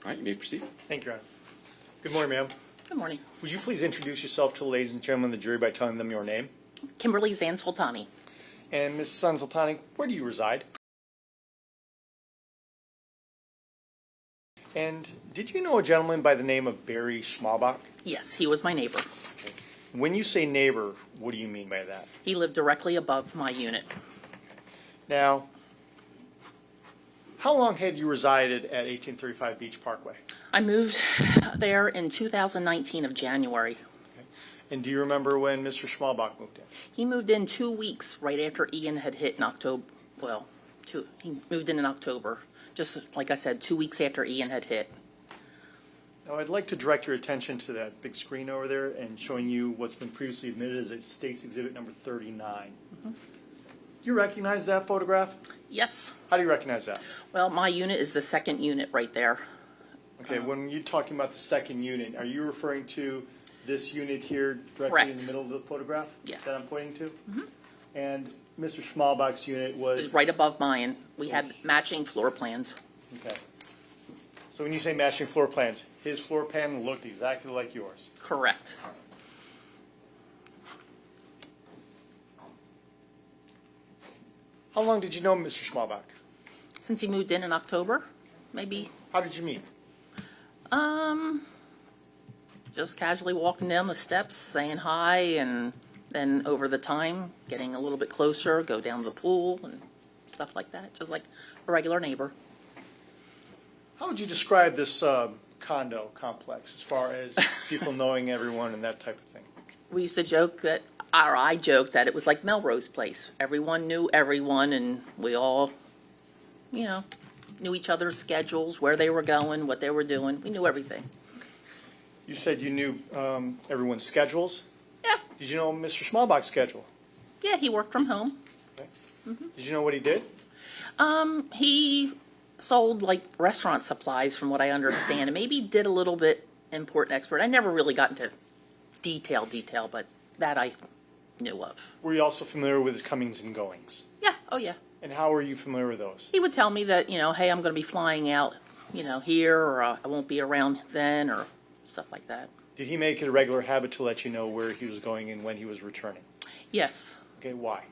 All right, you may proceed. Thank you, Your Honor. Good morning, ma'am. Good morning. Would you please introduce yourself to the ladies and gentlemen of the jury by telling them your name? Kimberly Zansultani. And Ms. Zansultani, where do you reside? And did you know a gentleman by the name of Barry Schmalbach? Yes, he was my neighbor. Okay. When you say neighbor, what do you mean by that? He lived directly above my unit. Now, how long had you resided at 1835 Beach Parkway? I moved there in 2019 of January. Okay. And do you remember when Mr. Schmalbach moved in? He moved in 2 weeks right after Ian had hit in October. Well, he moved in October. Just like I said, 2 weeks after Ian had hit. Now, I'd like to direct your attention to that big screen over there and showing you what's been previously admitted as a State's Exhibit number 39. Mm-hmm. Do you recognize that photograph? Yes. How do you recognize that? Well, my unit is the second unit right there. Okay, when you're talking about the second unit, are you referring to this unit here directly Correct. in the middle of the photograph? Yes. That I'm pointing to? Mm-hmm. And Mr. Schmalbach's unit was? It was right above mine. We had matching floor plans. Okay. So when you say matching floor plans, his floor plan looked exactly like yours? Correct. How long did you know Mr. Schmalbach? Since he moved in October, maybe. How did you meet? Just casually walking down the steps, saying hi, and then over the time, getting a little bit closer, go down to the pool and stuff like that, just like a regular neighbor. How would you describe this condo complex as far as people knowing everyone and that type of thing? We used to joke that, or I joked that it was like Melrose Place. Everyone knew everyone, and we all, knew each other's schedules, where they were going, what they were doing. We knew everything. You said you knew everyone's schedules. Yeah. Did you know Mr. Schmalbach's schedule? Yeah, he worked from home. Okay. Mm-hmm. Did you know what he did? He sold like restaurant supplies, from what I understand, and maybe did a little bit import-export. I never really got into detail, but that I knew of. Were you also familiar with his comings and goings? Yeah. Oh, yeah. And how were you familiar with those? He would tell me that, hey, I'm going to be flying out, here, or I won't be around then, or stuff like that. Did he make it a regular habit to let you know where he was going and when he was returning? Yes. Okay, why?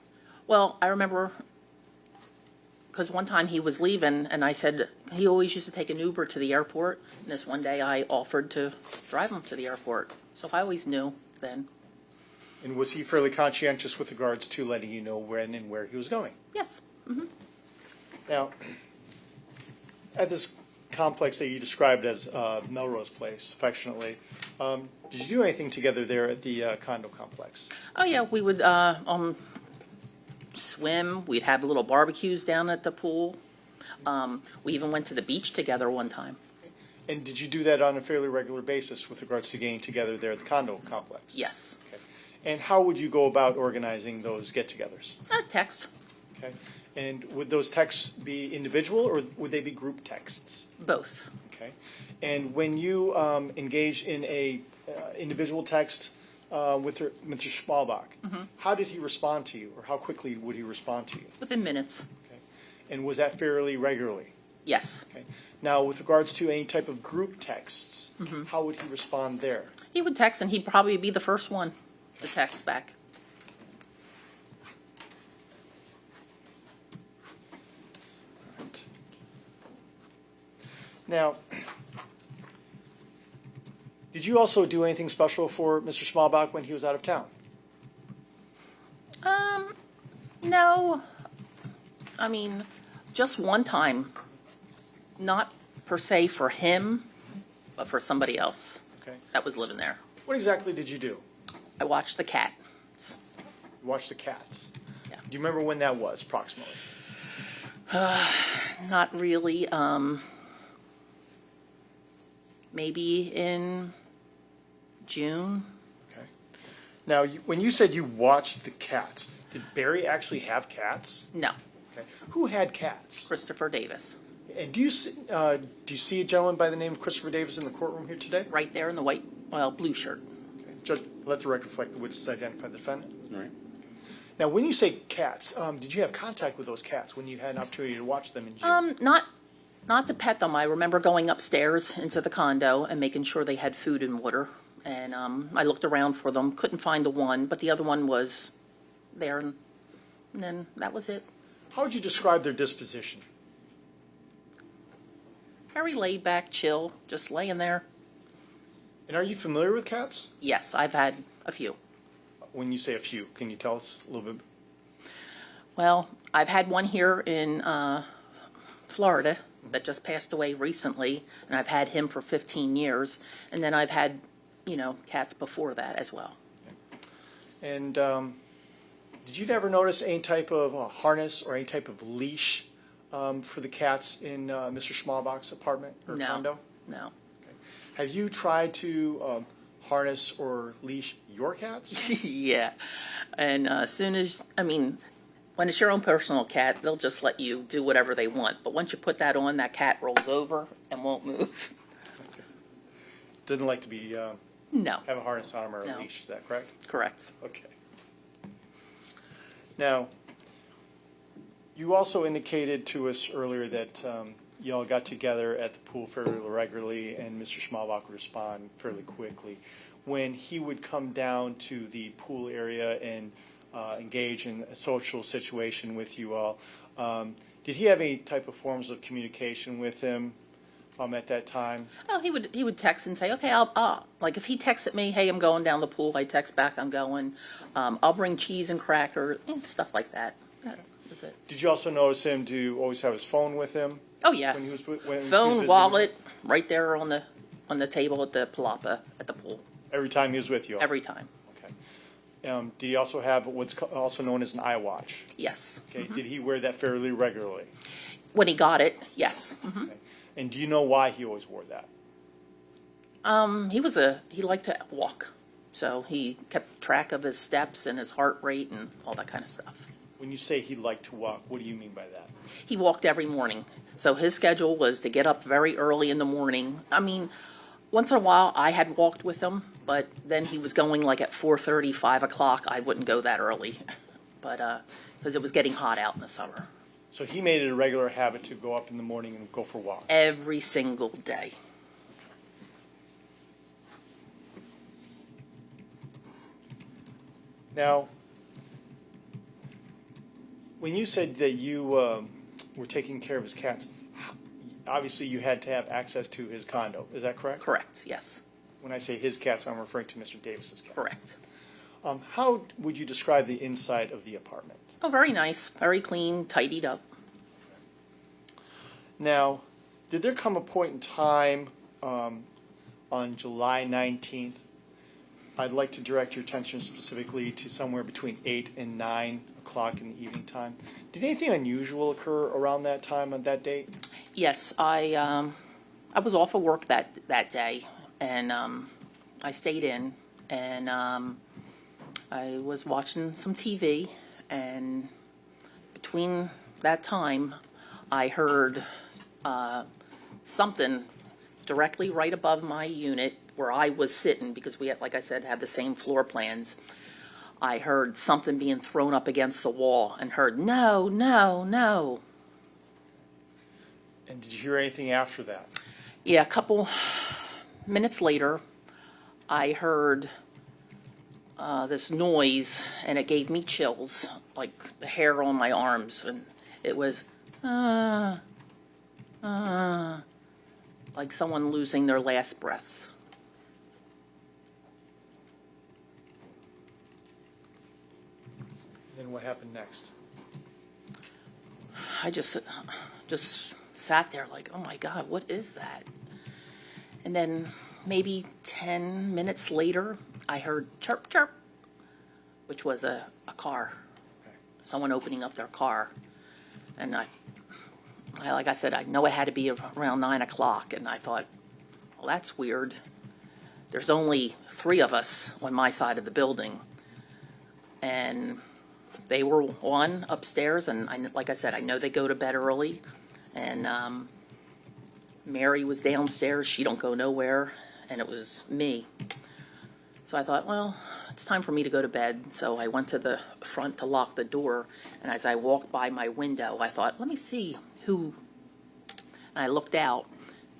Well, I remember because one time he was leaving, and I said he always used to take an Uber to the airport, and this one day I offered to drive him to the airport. So I always knew then. And was he fairly conscientious with regards to letting you know when and where he was going? Yes. Mm-hmm. Now, at this complex that you described as Melrose Place, affectionately, did you do anything together there at the condo complex? Oh, yeah, we would swim. We'd have little barbecues down at the pool. We even went to the beach together one time. And did you do that on a fairly regular basis with regards to getting together there at the condo complex? Yes. Okay. And how would you go about organizing those get-togethers? Text. Okay. And would those texts be individual or would they be group texts? Both. Okay. And when you engaged in a individual text with Mr. Schmalbach, how did he respond to you, or how quickly would he respond to you? Within minutes. Okay. And was that fairly regularly? Yes. Okay. Now, with regards to any type of group texts, how would he respond there? He would text, and he'd probably be the first one to text back. Right. Now, did you also do anything special for Mr. Schmalbach when he was out of town? No. I mean, just one time. Not per se for him, but for somebody else Okay. that was living there. What exactly did you do? I watched the cat. You watched the cats. Yeah. Do you remember when that was, approximately? Not really. Maybe in June. Okay. Now, when you said you watched the cats, did Barry actually have cats? No. Okay. Who had cats? Christopher Davis. And do you see a gentleman by the name of Christopher Davis in the courtroom here today? Right there in the blue shirt. Okay. Judge, let the record reflect the witness identify the defendant. All right. Now, when you say cats, did you have contact with those cats when you had an opportunity to watch them in June? Not Not to pet them. I remember going upstairs into the condo and making sure they had food and water. And I looked around for them, couldn't find the one, but the other one was there. And then that was it. How would you describe their disposition? Very laid back, chill, just laying there. And are you familiar with cats? Yes, I've had a few. When you say a few, can you tell us a little bit? Well, I've had one here in Florida that just passed away recently, and I've had him for 15 years. And then I've had, cats before that as well. And did you ever notice any type of harness or any type of leash for the cats in Mr. Schmalbach's apartment or No. condo? No. Have you tried to harness or leash your cats? Yeah. And as soon as, when it's your own personal cat, they'll just let you do whatever they want. But once you put that on, that cat rolls over and won't move. Okay. Didn't like to be No. have a harness on him or a No. leash. Is that correct? Correct. Okay. Now, you also indicated to us earlier that you all got together at the pool fairly regularly, and Mr. Schmalbach would respond fairly quickly. When he would come down to the pool area and engage in a social situation with you all, did he have any type of forms of communication with him at that time? Oh, he would text and say, okay, I'll like if he texted me, hey, I'm going down the pool, I text back, I'm going. I'll bring cheese and crackers, stuff like that. That was it. Did you also notice him to always have his phone with him? Oh, When he yes. was, when he was Phone, visiting wallet, right there on the table at the palapa at the pool. every time he was with you all? Every time. Okay. Did he also have what's also known as an eye watch? Yes. Okay. Did he wear that fairly regularly? When he got it, yes. Okay. And do you know why he always wore that? He liked to walk. So he kept track of his steps and his heart rate and all that kind of stuff. When you say he liked to walk, what do you mean by that? He walked every morning. So his schedule was to get up very early in the morning. Once in a while I had walked with him, but then he was going like at 4:30, 5 o'clock. I wouldn't go that early, but because it was getting hot out in the summer. So he made it a regular habit to go up in the morning and go for walks. Every single day. Now, when you said that you were taking care of his cats, obviously you had to have access to his condo. Is that correct? Correct, yes. When I say his cats, I'm referring to Mr. Davis's cats. Correct. How would you describe the inside of the apartment? Oh, very nice. Very clean, tidied up. Now, did there come a point in time on July 19th? I'd like to direct your attention specifically to somewhere between 8 and 9 o'clock in the evening time. Did anything unusual occur around that time on that date? Yes, I was off of work that day, and I stayed in, and I was watching some TV, and between that time, I heard something directly right above my unit where I was sitting, because we had, like I said, had the same floor plans. I heard something being thrown up against the wall and heard, no, no, no. And did you hear anything after that? Yeah, a couple minutes later, I heard this noise, and it gave me chills, like the hair on my arms, and it was, like someone losing their last breaths. Then what happened next? I just sat there like, oh my God, what is that? And then maybe 10 minutes later, I heard chirp, chirp, which was a car, Okay. someone opening up their car. And I, like I said, I know it had to be around 9 o'clock, and I thought, well, that's weird. There's only 3 of us on my side of the building, and they were one upstairs, and like I said, I know they go to bed early, and Mary was downstairs. She don't go nowhere, and it was me. So I thought, well, it's time for me to go to bed. So I went to the front to lock the door, and as I walked by my window, I thought, let me see who And I looked out,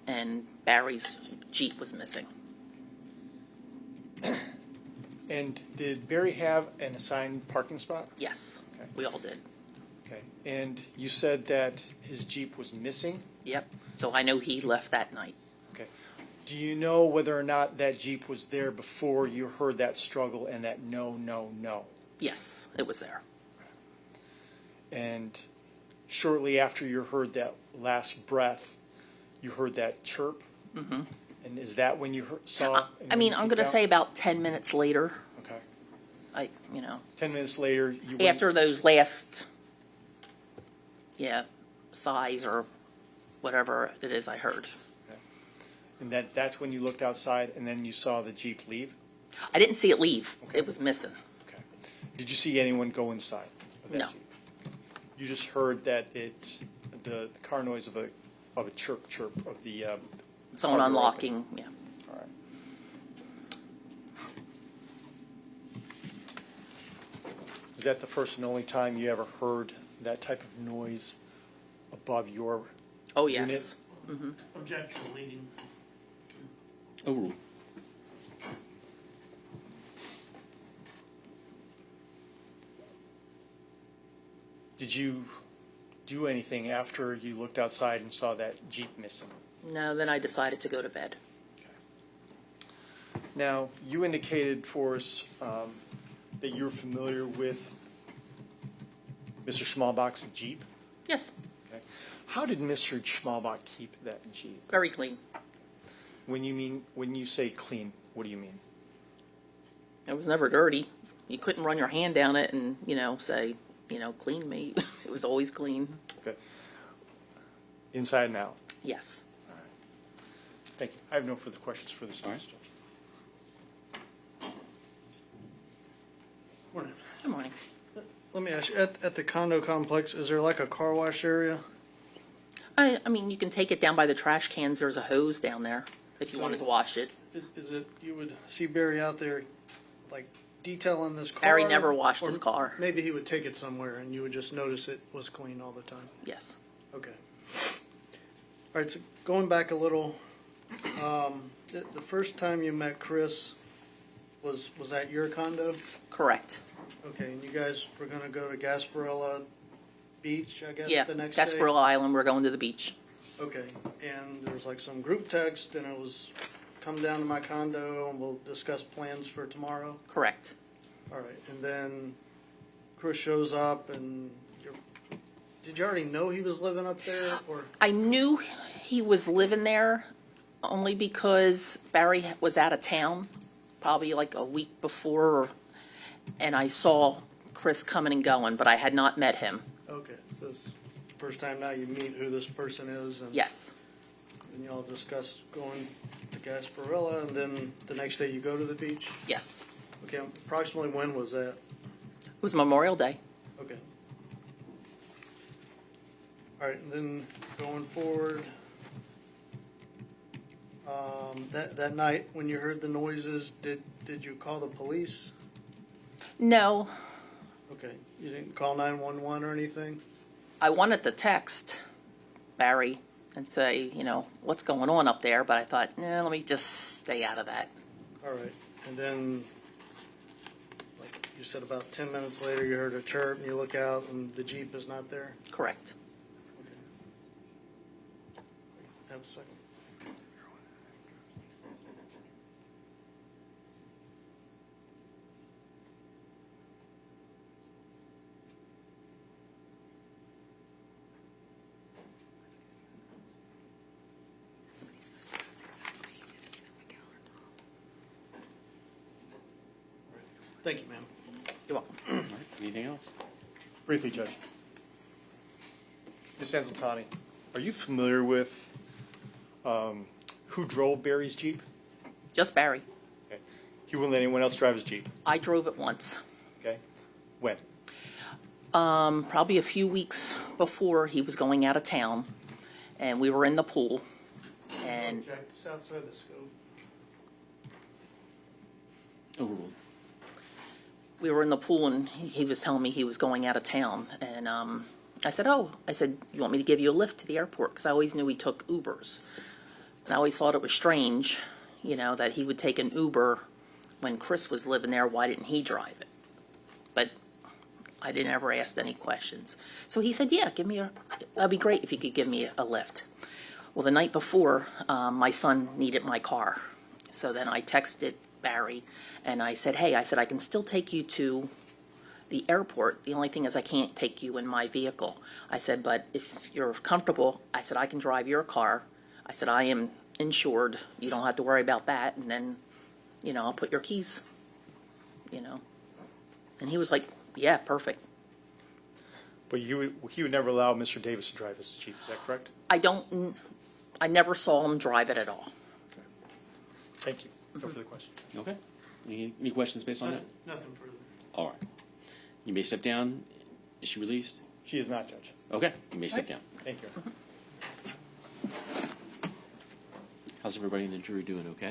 and Barry's Jeep was missing. And did Barry have an assigned parking spot? Yes, Okay. we all did. Okay. And you said that his Jeep was missing? Yep. So I know he left that night. Okay. Do you know whether or not that Jeep was there before you heard that struggle and that no, no, no? Yes, it was there. And shortly after you heard that last breath, you heard that chirp? Mm-hmm. And is that when you saw? I mean, I'm going to say about 10 minutes later. Okay. 10 minutes later, you went. After those last, sighs or whatever it is I heard. Okay. And that's when you looked outside and then you saw the Jeep leave? I didn't see it leave. Okay. It was missing. Okay. Did you see anyone go inside of that No. Jeep? You just heard that the car noise of a chirp of the. Someone car door unlocking, opening. All right. Is that the first and only time you ever heard that type of noise above your Oh, unit? yes. Objection, leading. Overruled. Did you do anything after you looked outside and saw that Jeep missing? No, then I decided to go to bed. Now, you indicated for us that you're familiar with Mr. Schmalbach's Jeep. Yes, Okay. How did Mr. Schmalbach keep that Jeep? very clean. When you say clean, what do you mean? It was never dirty. You couldn't run your hand down it and, say, clean me. It was always clean. Okay. Inside and out. Yes. Thank you. I have no further questions for this witness, Judge. Morning. Good morning. Let me ask you, at the condo complex, is there like a car wash area? I mean, you can take it down by the trash cans. There's a hose down there if you So- wanted to wash it. Is it, you would see Barry out there, like, detailing this car? Barry never washed Or his car. Maybe he would take it somewhere and you would just notice it was clean all the time? Yes. Okay. All right, so going back a little, the first time you met Chris was at your condo? Correct. Okay, and you guys were gonna go to Gasparilla Beach, I guess, Yeah, the next day? Gasparilla Island, we're going to the beach. Okay, and there was like some group text, and it was, come down to my condo, and we'll discuss plans for tomorrow? Correct. All right, and then Chris shows up, and did you already know he was living up there, or? I knew he was living there only because Barry was out of town, probably like a week before, and I saw Chris coming and going, but I had not met him. Okay, so it's the first time now you meet who this person is, and? Yes. And you all discuss going to Gasparilla, and then the next day you go to the beach? Yes. Okay, approximately when was that? It was Memorial Day. Okay. All right, and then going forward, that night when you heard the noises, did you call the police? No, Okay, you didn't call 911 or anything? I wanted to text Barry and say, what's going on up there, but I thought, let me just stay out of that. All right, and then, like you said, about 10 minutes later, you heard a chirp, and you look out, and the Jeep is not there? Correct. Okay. Have a second. Thank you, ma'am. You're welcome. All right, anything else? Briefly, Judge. Ms. Anzaltani, are you familiar with who drove Barry's Jeep? Just Barry. Okay. He wouldn't let anyone else drive his Jeep. I drove it once. Okay. When? Probably a few weeks before he was going out of town, and we were in the pool, and Jack, it's outside the scope. Overruled. we were in the pool, and he was telling me he was going out of town, and I said, oh, I said, you want me to give you a lift to the airport? Because I always knew he took Ubers. And I always thought it was strange, you know, that he would take an Uber when Chris was living there. Why didn't he drive it? But I didn't ever ask any questions. So he said, yeah, that'd be great if you could give me a lift. Well, the night before, my son needed my car. So then I texted Barry and I said, hey, I said, I can still take you to the airport. The only thing is I can't take you in my vehicle. I said, but if you're comfortable, I said, I can drive your car. I said, I am insured. You don't have to worry about that. And then, you know, I'll put your keys, you know. And he was like, yeah, perfect. But he would never allow Mr. Davis to drive his Jeep, is that correct? I never saw him drive it at all. Thank you. No further questions. Okay. Any questions based on that? Nothing further. All right. You may step down. Is she released? She is not, Judge. Okay. You may step down. Thank you. How's everybody in the jury doing? Okay.